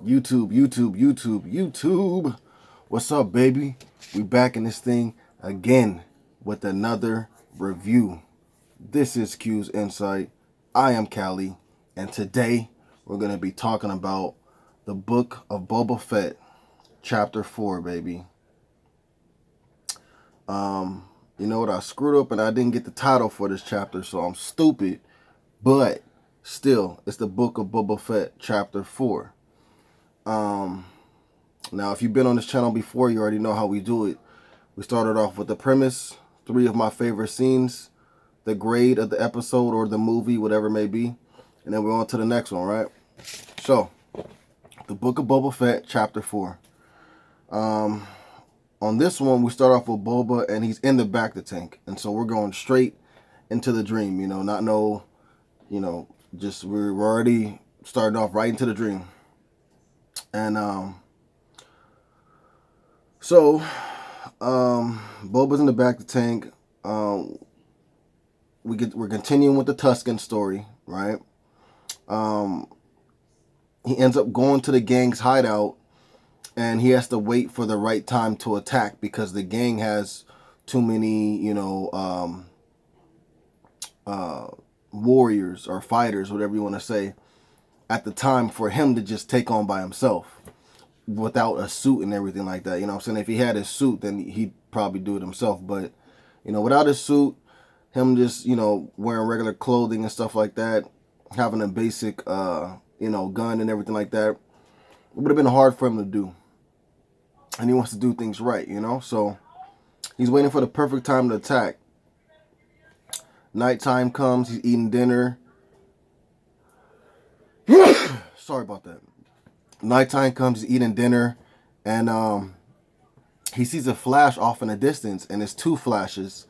YouTube. What's up, baby? We back in this thing again with another review. This is Q's Insight. I am Callie, and today we're going to be talking about the book of Boba Fett, Chapter 4, baby. You know what? I screwed up and I didn't get the title for this chapter, so I'm stupid. But still, it's the book of Boba Fett, Chapter 4. Now, if you've been on this channel before, you already know how we do it. We started off with the premise, 3 of my favorite scenes, the grade of the episode or the movie, whatever it may be, and then we're on to the next one, right? So, the book of Boba Fett, Chapter 4. On this one, we start off with Boba, and he's in the back of the tank, and so we're going straight into the dream, just we're already starting off right into the dream. And Boba's in the back of the tank. We're continuing with the Tusken story, right? He ends up going to the gang's hideout, and he has to wait for the right time to attack because the gang has too many, warriors or fighters, whatever you want to say, at the time for him to just take on by himself without a suit and everything like that. You know what I'm saying? If he had his suit, then he'd probably do it himself. But, without his suit, him just, wearing regular clothing and stuff like that, having a basic, gun and everything like that, it would have been hard for him to do. And he wants to do things right, So he's waiting for the perfect time to attack. Nighttime comes, he's eating dinner. Sorry about that. Nighttime comes, he's eating dinner, and he sees a flash off in the distance, and it's 2 flashes,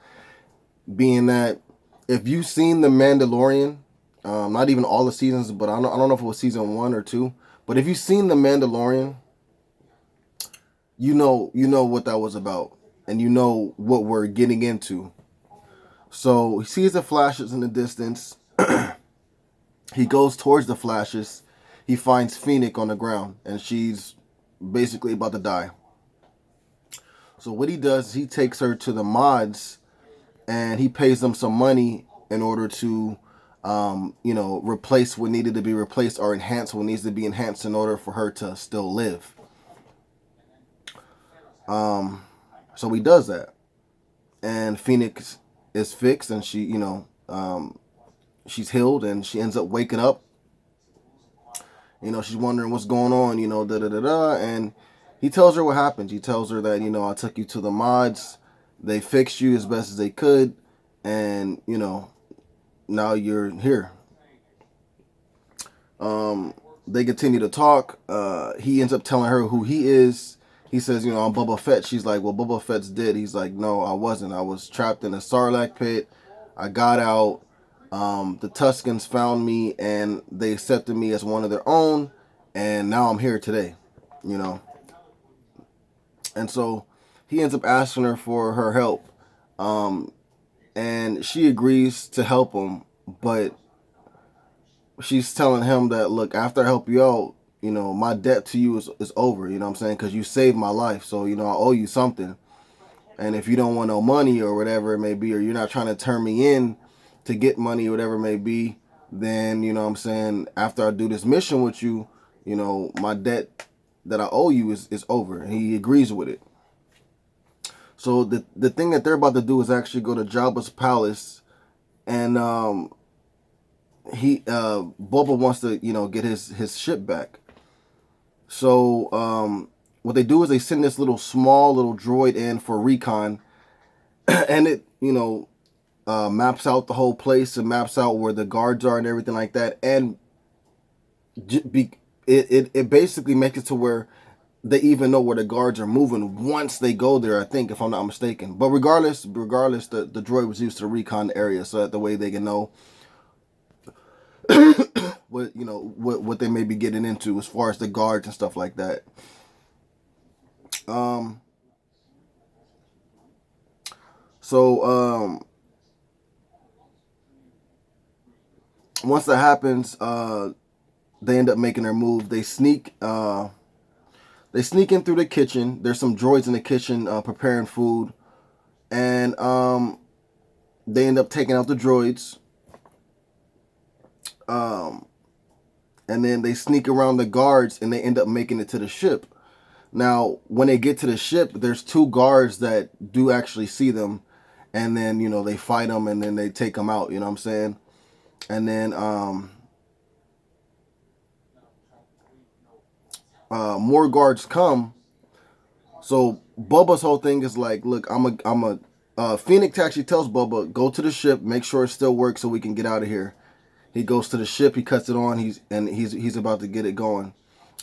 being that if you've seen The Mandalorian, not even all the seasons, but I don't know if it was season 1 or 2, but if you've seen The Mandalorian, you know what that was about, and you know what we're getting into. So he sees the flashes in the distance. He goes towards the flashes. He finds Fennec on the ground, and she's basically about to die. So what he does is he takes her to the mods, and he pays them some money in order to, replace what needed to be replaced or enhance what needs to be enhanced in order for her to still live. So he does that, and Fennec is fixed, and she, she's healed, and she ends up waking up. She's wondering what's going on, and he tells her what happened. He tells her that, I took you to the mods, they fixed you as best as they could, and, now you're here. They continue to talk. He ends up telling her who he is. He says, I'm Boba Fett. She's like, well, Boba Fett's dead. He's like, no, I wasn't. I was trapped in a Sarlacc pit. I got out. The Tuskens found me, and they accepted me as one of their own, and now I'm here today, And so he ends up asking her for her help, and she agrees to help him, but she's telling him that, look, after I help you out, my debt to you is over, you know what I'm saying, because you saved my life, so, I owe you something, and if you don't want no money or whatever it may be, or you're not trying to turn me in to get money or whatever it may be, then, after I do this mission with you, my debt that I owe you is over. And he agrees with it. So the thing that they're about to do is actually go to Jabba's palace, and Boba wants to, get his ship back. So what they do is they send this small little droid in for recon, and it, maps out the whole place and maps out where the guards are and everything like that, and it basically makes it to where they even know where the guards are moving once they go there, I think, if I'm not mistaken. But regardless, the droid was used to recon the area, so that the way they can know what they may be getting into as far as the guards and stuff like that. Once that happens, they end up making their move. They sneak in through the kitchen. There's some droids in the kitchen preparing food, and they end up taking out the droids. And then they sneak around the guards, and they end up making it to the ship. Now, when they get to the ship, there's two guards that do actually see them, and then they fight them, and then they take them out. You know what I'm saying? And then more guards come. So Bubba's whole thing is like, look, Fennec actually tells Bubba, go to the ship, make sure it still works so we can get out of here. He goes to the ship, he cuts it on, he's about to get it going.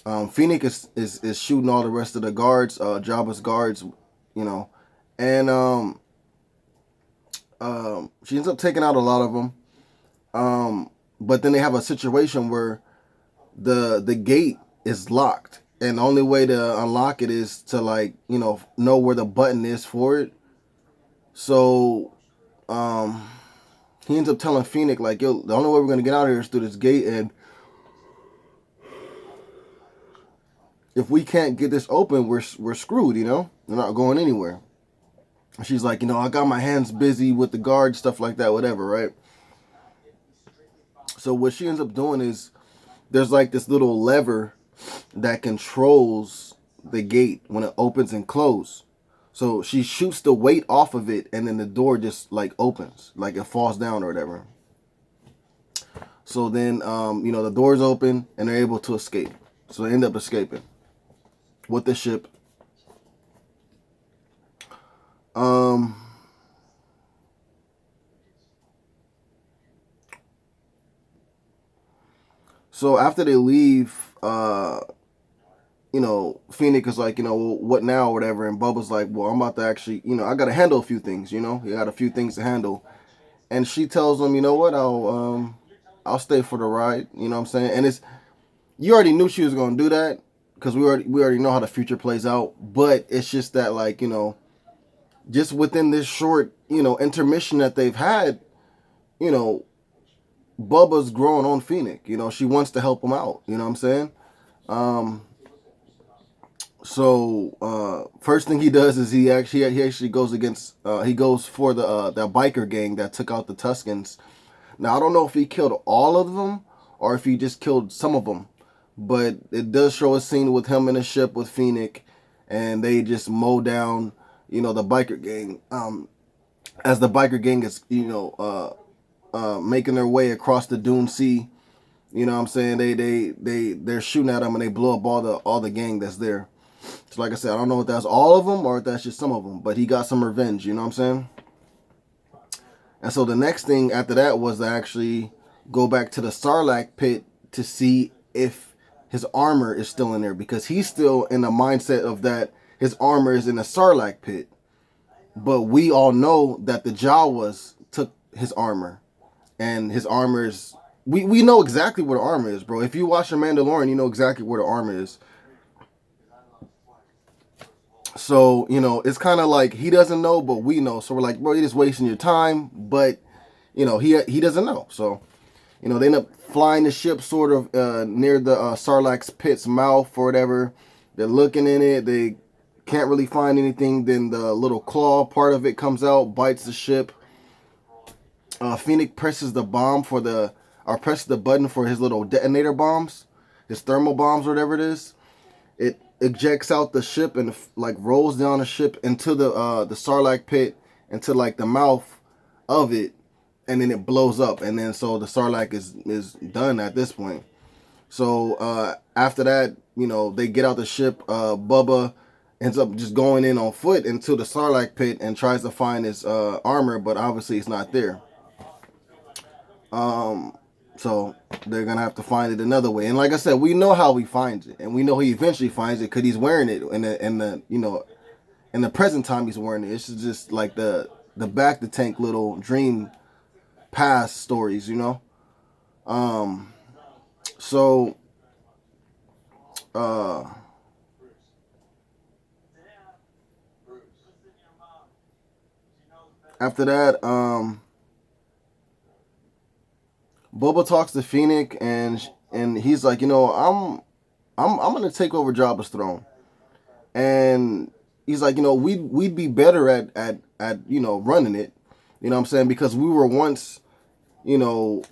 Fennec is shooting all the rest of the guards, Jabba's guards, and she ends up taking out a lot of them. But then they have a situation where the gate is locked. And the only way to unlock it is to know where the button is for it. So he ends up telling Fennec yo, the only way we're gonna get out of here is through this gate, and if we can't get this open, we're screwed. We're not going anywhere. She's like, I got my hands busy with the guard, stuff like that, whatever, right? So what she ends up doing is there's this little lever that controls the gate when it opens and closes. So she shoots the weight off of it, and then the door just opens, it falls down or whatever. So then the doors open and they're able to escape. So they end up escaping with the ship. So after they leave, Fennec is like, well, what now or whatever, and Bubba's like, well, I'm about to actually, I got to handle a few things, he got a few things to handle, and she tells him, you know what, I'll stay for the ride, you know what I'm saying, and you already knew she was going to do that, because we already know how the future plays out, but it's just that, just within this short, intermission that they've had, Bubba's growing on Fennec, she wants to help him out, you know what I'm saying, So first thing he does is he actually goes against he goes for the biker gang that took out the Tuskens. Now I don't know if he killed all of them or if he just killed some of them, but it does show a scene with him in a ship with Fennec, and they just mow down the biker gang. As the biker gang is making their way across the Dune Sea, you know what I'm saying, they're shooting at them and they blow up all the gang that's there. So like I said, I don't know if that's all of them or if that's just some of them, but he got some revenge, you know what I'm saying? And so the next thing after that was to actually go back to the Sarlacc pit to see if his armor is still in there, because he's still in the mindset of that his armor is in the Sarlacc pit. But we all know that the Jawas took his armor, and his armor is, we know exactly where the armor is, bro. If you watch The Mandalorian, you know exactly where the armor is. So, it's kind of like he doesn't know, but we know. So we're like, bro, you're just wasting your time. But, he doesn't know. So, they end up flying the ship sort of near the Sarlacc's pit's mouth or whatever. They're looking in it. They can't really find anything. Then the little claw part of it comes out, bites the ship. Fennec presses the button for his little detonator bombs, his thermal bombs, whatever it is. It ejects out the ship and rolls down the ship into the Sarlacc pit, into the mouth of it, and then it blows up, and then so the Sarlacc is done at this point. So after that, they get out the ship. Bubba ends up just going in on foot into the Sarlacc pit and tries to find his armor, but obviously it's not there. So they're gonna have to find it another way. And like I said, we know how he finds it, and we know he eventually finds it because he's wearing it in the present time he's wearing it. It's just the back the tank little dream past stories, So after that, Boba talks to Fennec, and and he's like, I'm gonna take over Jabba's throne, and he's like, we'd be better at running it, you know what I'm saying, because we were once, you know,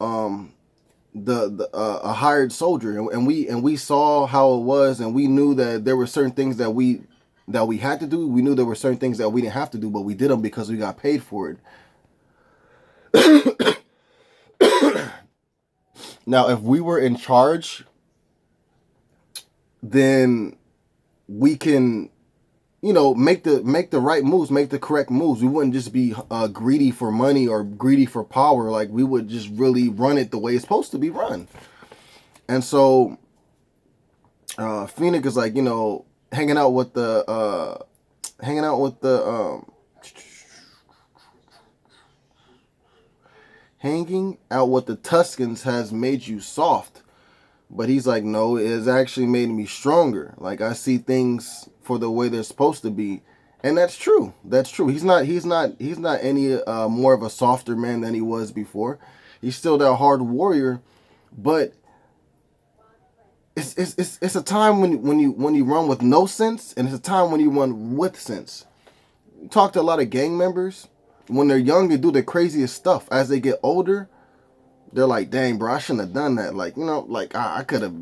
the a hired soldier, and we saw how it was, and we knew that there were certain things that we had to do. We knew there were certain things that we didn't have to do, but we did them because we got paid for it. Now, if we were in charge, then we can, make the right moves, make the correct moves. We wouldn't just be greedy for money or greedy for power. Like, we would just really run it the way it's supposed to be run. And so Phoenix is like, hanging out with the hanging out with the Tuscans has made you soft. But he's like, no, it has actually made me stronger. Like, I see things for the way they're supposed to be. And that's true. That's true. He's not any more of a softer man than he was before. He's still that hard warrior, but it's a time when you run with no sense, and it's a time when you run with sense. You talk to a lot of gang members. When they're young, they do the craziest stuff. As they get older, they're like, dang, bro, I shouldn't have done that. Like, like I could have,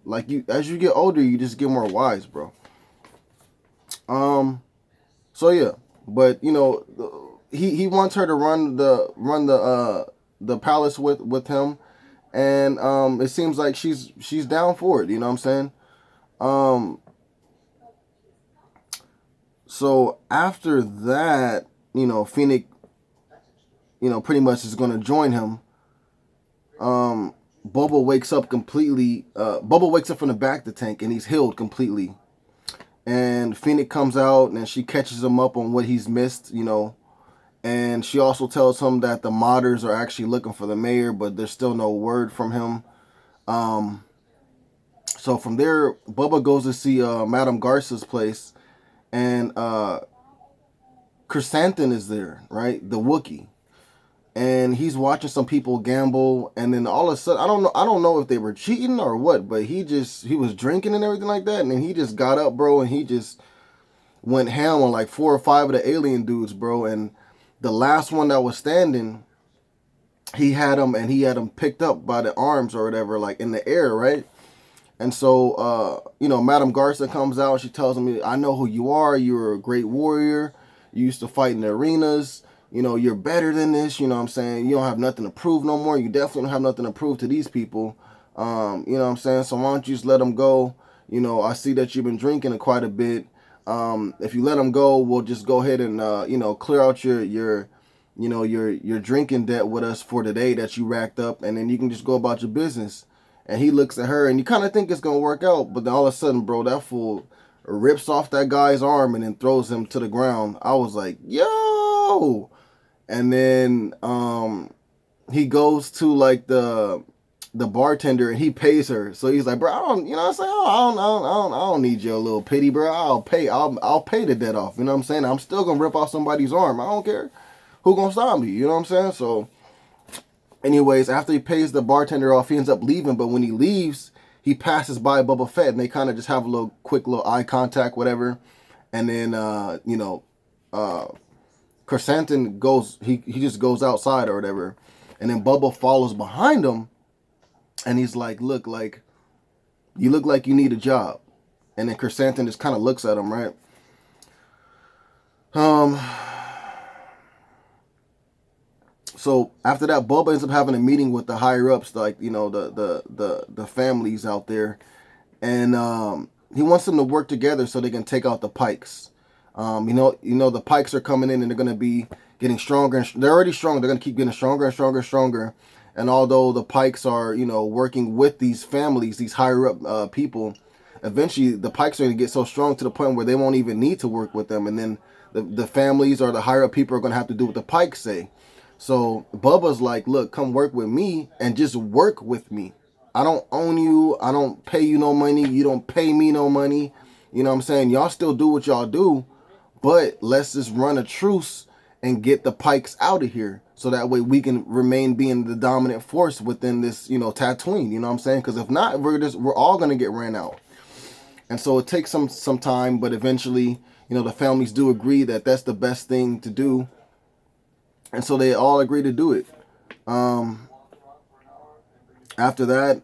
like as you get older, you just get more wise, bro. So yeah, but he wants her to run the palace with him, and it seems like she's down for it. You know what I'm saying? So after that, Phoenix, pretty much is gonna join him. Boba wakes up completely. Boba wakes up from the back of the tank, and he's healed completely. And Phoenix comes out, and she catches him up on what he's missed, And she also tells him that the modders are actually looking for the mayor, but there's still no word from him. So from there, Bubba goes to see Madame Garza's place, and Chrysanthemum is there, right? The Wookiee. And he's watching some people gamble, and then all of a sudden, I don't know if they were cheating or what, but he was drinking and everything like that, and then he just got up, bro, and he just went ham on like 4 or 5 of the alien dudes, bro. And the last one that was standing, he had him picked up by the arms or whatever, like in the air, right? And so, Madame Garza comes out, and she tells him, I know who you are. You're a great warrior. You used to fight in the arenas. You're better than this, you know what I'm saying? You don't have nothing to prove no more. You definitely don't have nothing to prove to these people. You know what I'm saying? So why don't you just let them go? I see that you've been drinking quite a bit. If you let them go, we'll just go ahead and, clear out your drinking debt with us for today that you racked up, and then you can just go about your business. And he looks at her, and you kind of think it's going to work out, but then all of a sudden, bro, that fool rips off that guy's arm and then throws him to the ground. I was like, yo! And then he goes to like the bartender, and he pays her. So he's like, bro, I don't, you know what I'm saying? I don't need your little pity, bro. I'll pay the debt off. You know what I'm saying? I'm still gonna rip off somebody's arm. I don't care who gonna stop me. You know what I'm saying? So, anyways, after he pays the bartender off, he ends up leaving. But when he leaves, he passes by Boba Fett, and they kind of just have a quick little eye contact, whatever. And then Chrysanthemum goes, he just goes outside or whatever, and then Bubba follows behind him, and he's like, you look like you need a job. And then Chrysanthemum just kind of looks at him, right? So after that, Bubba ends up having a meeting with the higher ups, like the families out there, and he wants them to work together so they can take out the Pikes. The Pikes are coming in, and they're going to be getting stronger. And they're already strong. They're going to keep getting stronger and stronger and stronger. And although the Pikes are, working with these families, these higher up people, eventually the Pikes are going to get so strong to the point where they won't even need to work with them. And then the families or the higher up people are going to have to do what the Pikes say. So Bubba's like, look, come work with me and just work with me. I don't own you. I don't pay you no money. You don't pay me no money. You know what I'm saying? Y'all still do what y'all do. But let's just run a truce and get the Pikes out of here so that way we can remain being the dominant force within this, Tatooine. You know what I'm saying? Because if not, we're all gonna get ran out. And so it takes some time, but eventually, the families do agree that that's the best thing to do, and so they all agree to do it. After that,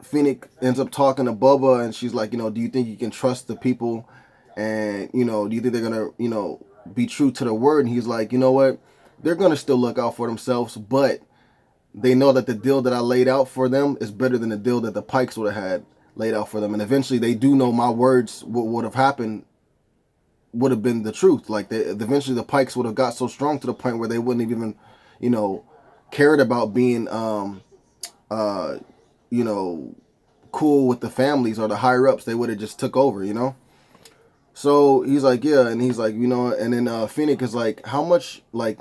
Fennec ends up talking to Bubba, and she's like, do you think you can trust the people? And, do you think they're going to, be true to the word? And he's like, you know what? They're going to still look out for themselves, but they know that the deal that I laid out for them is better than the deal that the Pikes would have had laid out for them. And eventually they do know my words, what would have happened would have been the truth. Like, eventually the Pikes would have got so strong to the point where they wouldn't have even, cared about being, cool with the families or the higher ups. They would have just took over, So he's like, yeah, and he's like, and then Fennec is like, how much, like,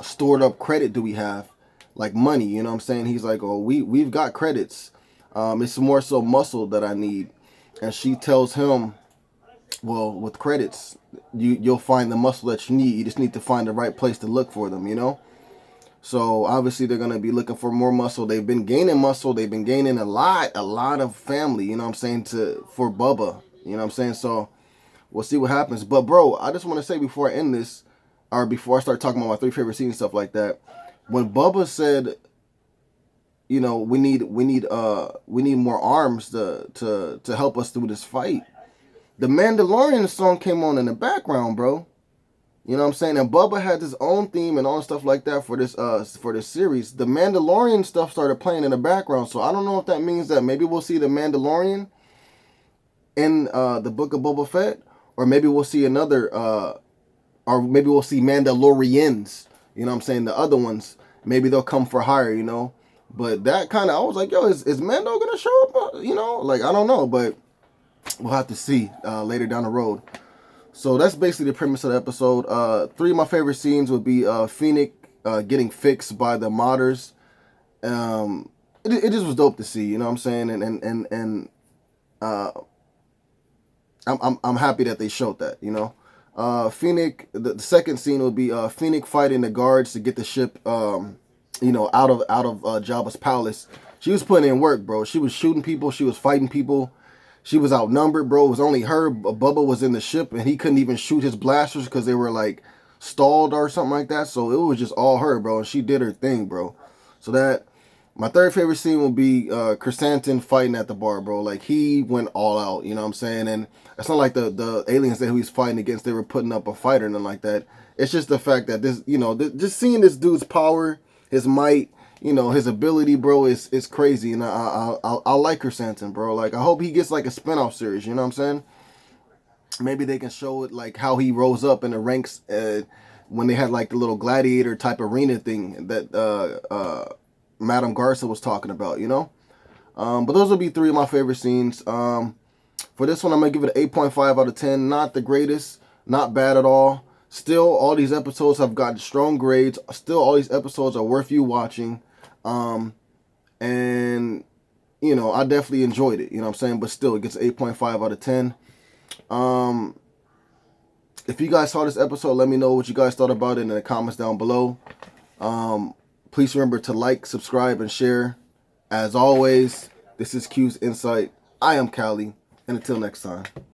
stored up credit do we have? Like money, you know what I'm saying? He's like, oh, we've got credits. It's more so muscle that I need. And she tells him, well, with credits, you'll find the muscle that you need. You just need to find the right place to look for them, So obviously they're going to be looking for more muscle. They've been gaining muscle. They've been gaining a lot of family, for Bubba, So we'll see what happens. But bro, I just want to say before I end this, or before I start talking about my 3 favorite scenes and stuff like that, when Bubba said, we need more arms to help us through this fight, the Mandalorian song came on in the background, bro. You know what I'm saying? And Bubba had his own theme and all stuff like that for this series. The Mandalorian stuff started playing in the background, so I don't know if that means that maybe we'll see the Mandalorian in the Book of Boba Fett, or maybe we'll see another, or maybe we'll see Mandalorians. You know what I'm saying? The other ones, maybe they'll come for hire, But that kind of, I was like, yo, is Mando gonna show up? Like, I don't know, but we'll have to see later down the road. So that's basically the premise of the episode. 3 of my favorite scenes would be Fennec getting fixed by the modders. It just was dope to see, you know what I'm saying? And I'm happy that they showed that, Fennec, the second scene would be Fennec fighting the guards to get the ship, out of Jabba's palace. She was putting in work, bro. She was shooting people. She was fighting people. She was outnumbered, bro. It was only her. Bubba was in the ship, and he couldn't even shoot his blasters because they were, like, stalled or something like that. So it was just all her, bro, and she did her thing, bro. So that, my third favorite scene will be Chrysanthemum fighting at the bar, bro. Like, he went all out, you know what I'm saying? And it's not like the aliens that he was fighting against, they were putting up a fight or nothing like that. It's just the fact that this, just seeing this dude's power, his might, his ability, bro, is crazy. And I like Chrysanthemum, bro. Like, I hope he gets, like, a spinoff series, you know what I'm saying? Maybe they can show it, like, how he rose up in the ranks when they had, like, the little gladiator type arena thing that Madame Garza was talking about, But those will be 3 of my favorite scenes. For this one, I'm going to give it an 8.5 out of 10. Not the greatest. Not bad at all. Still, all these episodes have gotten strong grades. Still, all these episodes are worth you watching. And, I definitely enjoyed it. You know what I'm saying? But still, it gets 8.5 out of 10. If you guys saw this episode, let me know what you guys thought about it in the comments down below. Please remember to like, subscribe, and share. As always, this is Q's Insight. I am Callie, and until next time.